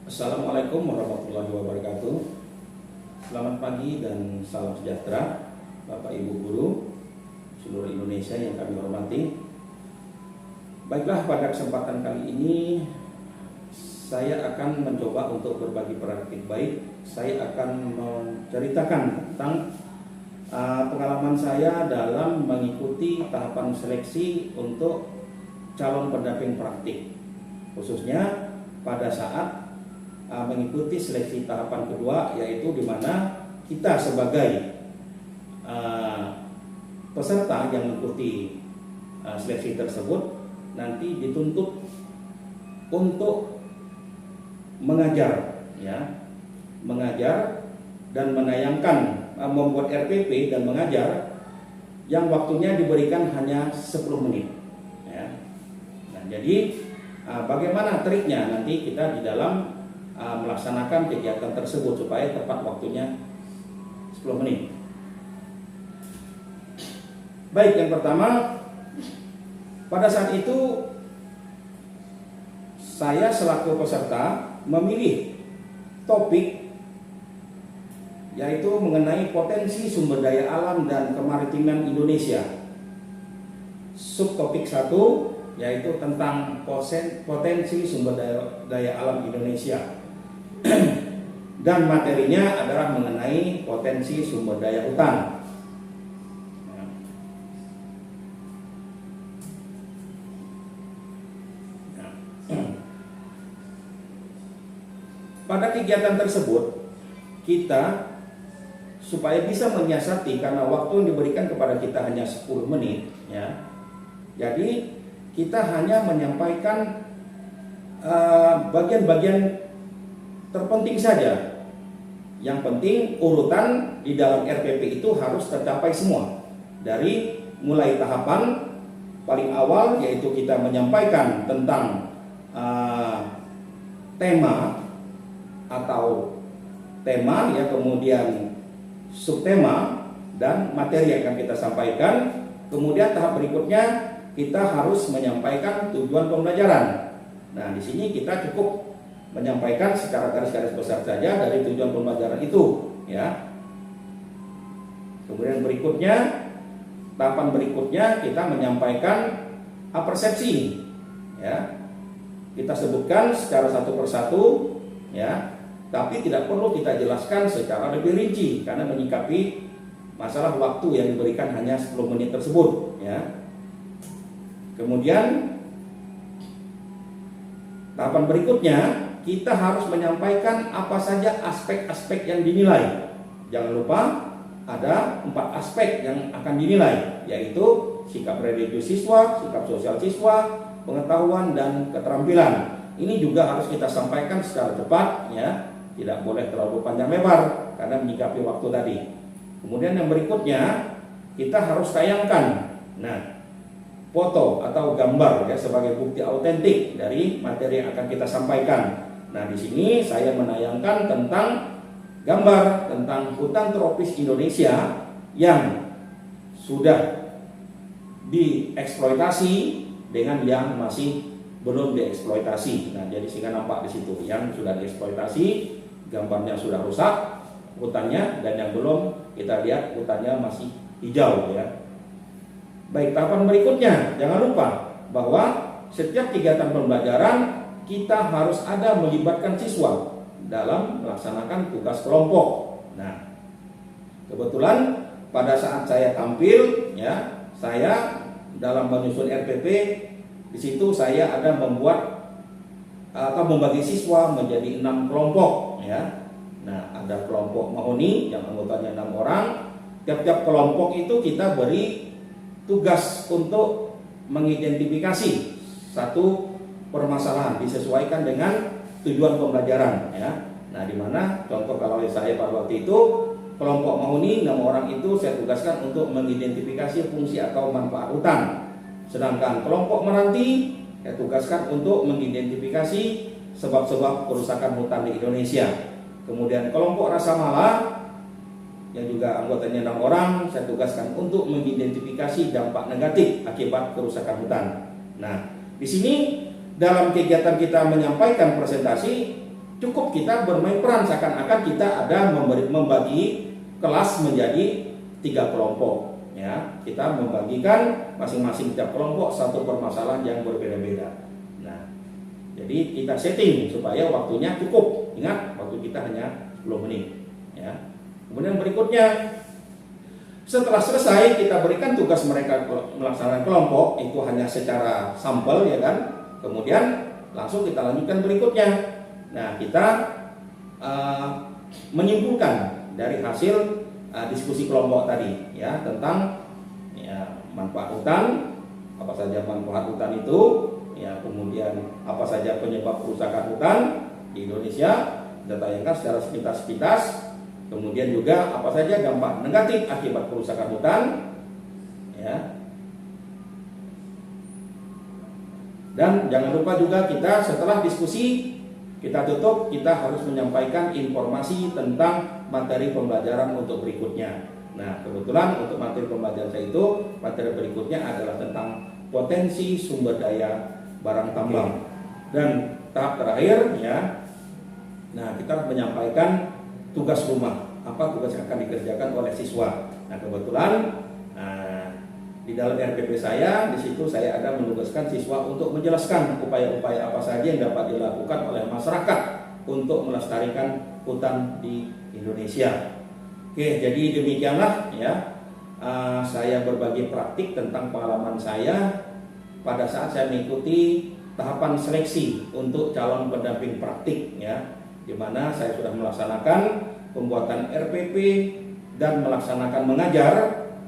Assalamualaikum warahmatullahi wabarakatuh. Selamat pagi dan salam sejahtera Bapak Ibu Guru seluruh Indonesia yang kami hormati. Baiklah, pada kesempatan kali ini saya akan mencoba untuk berbagi praktik baik. Saya akan menceritakan tentang pengalaman saya dalam mengikuti tahapan seleksi untuk calon pendamping praktik, khususnya pada saat mengikuti seleksi tahapan kedua, yaitu di mana kita sebagai peserta yang mengikuti seleksi tersebut nanti dituntut untuk mengajar, mengajar dan menayangkan, membuat RPP dan mengajar yang waktunya diberikan hanya 10 menit. Nah, jadi bagaimana triknya nanti kita di dalam melaksanakan kegiatan tersebut supaya tepat waktunya 10 menit. Baik, yang pertama, pada saat itu saya selaku peserta memilih topik yaitu mengenai potensi sumber daya alam dan kemaritiman Indonesia. Subtopik 1 yaitu tentang potensi sumber daya alam Indonesia. Dan materinya adalah mengenai potensi sumber daya hutan. Pada kegiatan tersebut kita supaya bisa menyiasati, karena waktu yang diberikan kepada kita hanya 10 menit, jadi kita hanya menyampaikan bagian-bagian terpenting saja. Yang penting urutan di dalam RPP itu harus tercapai semua. Dari mulai tahapan paling awal, yaitu kita menyampaikan tentang tema atau tema, kemudian subtema dan materi yang akan kita sampaikan. Kemudian tahap berikutnya kita harus menyampaikan tujuan pembelajaran. Nah, di sini kita cukup menyampaikan secara garis-garis besar saja dari tujuan pembelajaran itu, Kemudian berikutnya, tahapan berikutnya kita menyampaikan persepsi, Kita sebutkan secara satu persatu, tapi tidak perlu kita jelaskan secara lebih rinci karena menyikapi masalah waktu yang diberikan hanya 10 menit tersebut, Kemudian tahapan berikutnya kita harus menyampaikan apa saja aspek-aspek yang dinilai. Jangan lupa ada 4 aspek yang akan dinilai, yaitu sikap religius siswa, sikap sosial siswa, pengetahuan dan keterampilan. Ini juga harus kita sampaikan secara cepat, tidak boleh terlalu panjang lebar karena menyikapi waktu tadi. Kemudian yang berikutnya kita harus tayangkan foto atau gambar sebagai bukti autentik dari materi yang akan kita sampaikan. Nah, di sini saya menayangkan tentang gambar tentang hutan tropis Indonesia yang sudah dieksploitasi dengan yang masih belum dieksploitasi. Nah, jadi sehingga nampak di situ yang sudah dieksploitasi, gambarnya sudah rusak hutannya, dan yang belum kita lihat hutannya masih hijau, Baik, tahapan berikutnya jangan lupa bahwa setiap kegiatan pembelajaran kita harus ada melibatkan siswa dalam melaksanakan tugas kelompok. Nah, kebetulan pada saat saya tampil, saya dalam menyusun RPP, di situ saya ada membuat atau membagi siswa menjadi 6 kelompok, Nah, ada kelompok mahoni yang anggotanya 6 orang. Tiap-tiap kelompok itu kita beri tugas untuk mengidentifikasi satu permasalahan disesuaikan dengan tujuan pembelajaran, Nah, di mana contoh kalau saya pada waktu itu kelompok mahoni 6 orang itu saya tugaskan untuk mengidentifikasi fungsi atau manfaat hutan. Sedangkan kelompok meranti saya tugaskan untuk mengidentifikasi sebab-sebab kerusakan hutan di Indonesia. Kemudian kelompok rasa mala yang juga anggotanya 6 orang saya tugaskan untuk mengidentifikasi dampak negatif akibat kerusakan hutan. Nah, di sini dalam kegiatan kita menyampaikan presentasi, cukup kita bermain peran seakan-akan kita ada membagi kelas menjadi 3 kelompok. Ya, kita membagikan masing-masing tiap kelompok satu permasalahan yang berbeda-beda. Nah, jadi kita setting supaya waktunya cukup. Ingat, waktu kita hanya 10 menit. Ya. Kemudian berikutnya, setelah selesai kita berikan tugas mereka melaksanakan kelompok itu hanya secara sampel, ya kan. Kemudian langsung kita lanjutkan berikutnya. Nah, kita menyimpulkan dari hasil diskusi kelompok tadi, ya, tentang ya, manfaat hutan, apa saja manfaat hutan itu, ya, kemudian apa saja penyebab kerusakan hutan di Indonesia, kita tayangkan secara sepintas-sepintas. Kemudian juga apa saja dampak negatif akibat kerusakan hutan, ya. Dan jangan lupa juga kita setelah diskusi kita tutup, kita harus menyampaikan informasi tentang materi pembelajaran untuk berikutnya. Nah, kebetulan untuk materi pembelajaran saya itu, materi berikutnya adalah tentang potensi sumber daya barang tambang. Dan tahap terakhir, ya, nah, kita menyampaikan tugas rumah, apa tugas yang akan dikerjakan oleh siswa. Nah, kebetulan di dalam RPP saya, di situ saya ada menugaskan siswa untuk menjelaskan upaya-upaya apa saja yang dapat dilakukan oleh masyarakat untuk melestarikan hutan di Indonesia. Oke, jadi demikianlah, ya, saya berbagi praktik tentang pengalaman saya pada saat saya mengikuti tahapan seleksi untuk calon pendamping praktik, ya, di mana saya sudah melaksanakan pembuatan RPP dan melaksanakan mengajar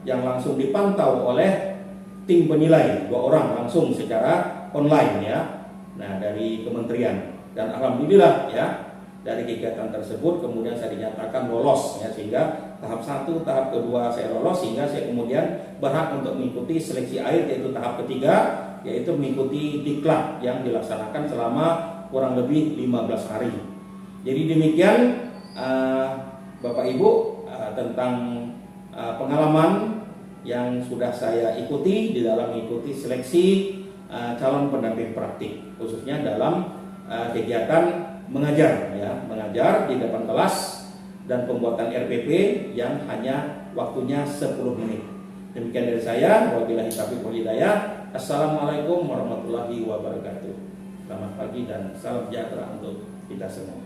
yang langsung dipantau oleh tim penilai 2 orang langsung secara online, ya. Nah, dari kementerian, dan alhamdulillah, ya, dari kegiatan tersebut kemudian saya dinyatakan lolos, ya, sehingga tahap 1, tahap kedua saya lolos, sehingga saya kemudian berhak untuk mengikuti seleksi akhir, yaitu tahap ketiga, yaitu mengikuti diklat yang dilaksanakan selama kurang lebih 15 hari. Jadi demikian Bapak Ibu tentang pengalaman yang sudah saya ikuti di dalam mengikuti seleksi calon pendamping praktik, khususnya dalam kegiatan mengajar, ya, mengajar di depan kelas dan pembuatan RPP yang hanya waktunya 10 menit. Demikian dari saya, wabillahi taufiq wal hidayah. Assalamualaikum warahmatullahi wabarakatuh. Selamat pagi dan salam sejahtera untuk kita semua.